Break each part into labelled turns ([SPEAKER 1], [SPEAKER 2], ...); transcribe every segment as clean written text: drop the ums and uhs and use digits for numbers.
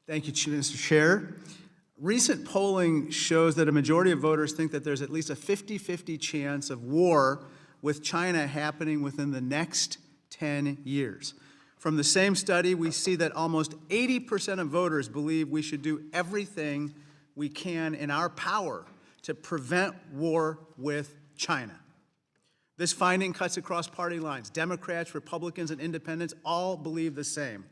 [SPEAKER 1] Thank you, Mr. Chair. Recent polling shows that a majority of voters think that there's at least a 50-50 chance of war with China happening within the next 10 years. From the same study, we see that almost 80% of voters believe we should do everything we can in our power to prevent war with China. This finding cuts across party lines. Democrats, Republicans, and independents all believe the same.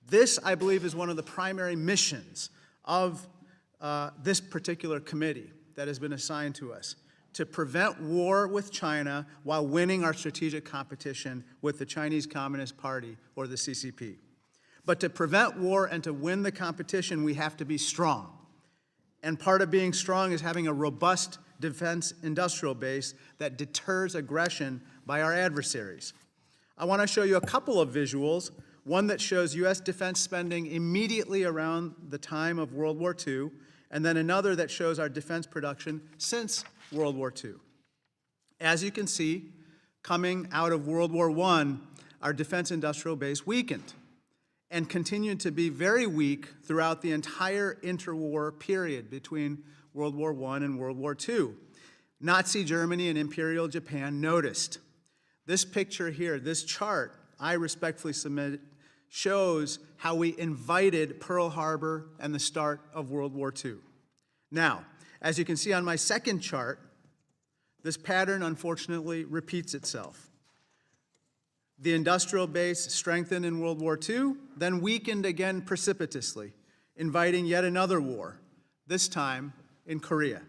[SPEAKER 1] This, I believe, is one of the primary missions of this particular committee that has been assigned to us, to prevent war with China while winning our strategic competition with the Chinese Communist Party, or the CCP. But to prevent war and to win the competition, we have to be strong. And part of being strong is having a robust defense industrial base that deters aggression by our adversaries. I want to show you a couple of visuals, one that shows U.S. defense spending immediately around the time of World War II, and then another that shows our defense production since World War II. As you can see, coming out of World War I, our defense industrial base weakened and continued to be very weak throughout the entire interwar period between World War I and World War II. Nazi Germany and Imperial Japan noticed. This picture here, this chart, I respectfully submit, shows how we invited Pearl Harbor and the start of World War II. Now, as you can see on my second chart, this pattern unfortunately repeats itself. The industrial base strengthened in World War II, then weakened again precipitously, inviting yet another war, this time in Korea.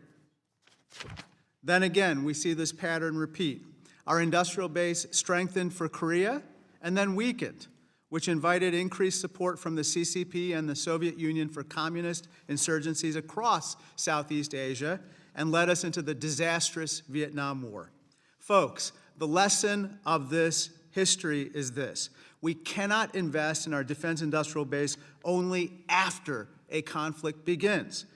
[SPEAKER 1] Then again, we see this pattern repeat. Our industrial base strengthened for Korea and then weakened, which invited increased support from the CCP and the Soviet Union for communist insurgencies across Southeast Asia and led us into the disastrous Vietnam War. Folks, the lesson of this history is this: we cannot invest in our defense industrial base only after a conflict begins.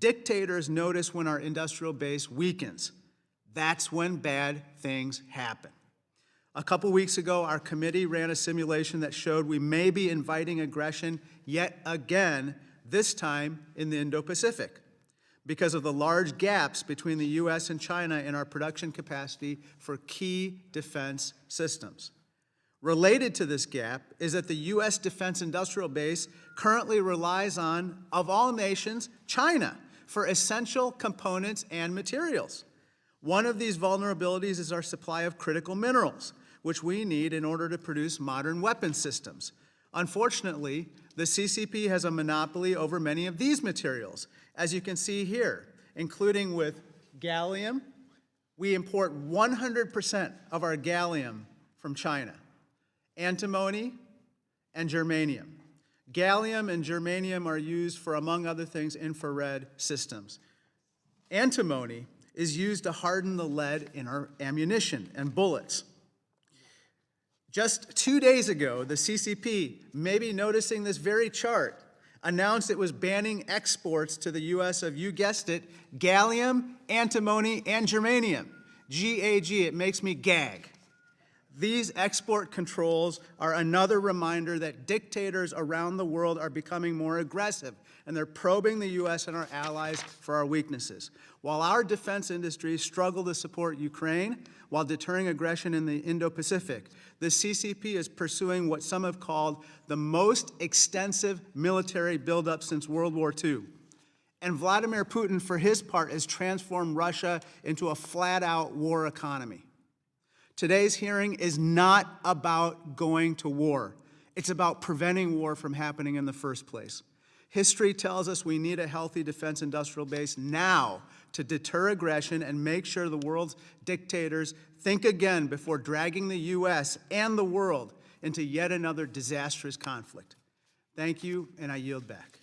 [SPEAKER 1] Dictators notice when our industrial base weakens. That's when bad things happen. A couple weeks ago, our committee ran a simulation that showed we may be inviting aggression yet again, this time in the Indo-Pacific, because of the large gaps between the U.S. and China in our production capacity for key defense systems. Related to this gap is that the U.S. defense industrial base currently relies on, of all nations, China for essential components and materials. One of these vulnerabilities is our supply of critical minerals, which we need in order to produce modern weapon systems. Unfortunately, the CCP has a monopoly over many of these materials, as you can see here, including with gallium. We import 100% of our gallium from China, antimony, and germanium. Gallium and germanium are used for, among other things, infrared systems. Antimony is used to harden the lead in our ammunition and bullets. Just 2 days ago, the CCP, maybe noticing this very chart, announced it was banning exports to the U.S. of, you guessed it, gallium, antimony, and germanium. G-A-G, it makes me gag. These export controls are another reminder that dictators around the world are becoming more aggressive, and they're probing the U.S. and our allies for our weaknesses. While our defense industries struggle to support Ukraine while deterring aggression in the Indo-Pacific, the CCP is pursuing what some have called the most extensive military buildup since World War II. And Vladimir Putin, for his part, has transformed Russia into a flat-out war economy. Today's hearing is not about going to war. It's about preventing war from happening in the first place. History tells us we need a healthy defense industrial base now to deter aggression and make sure the world's dictators think again before dragging the U.S. and the world into yet another disastrous conflict. Thank you, and I yield back.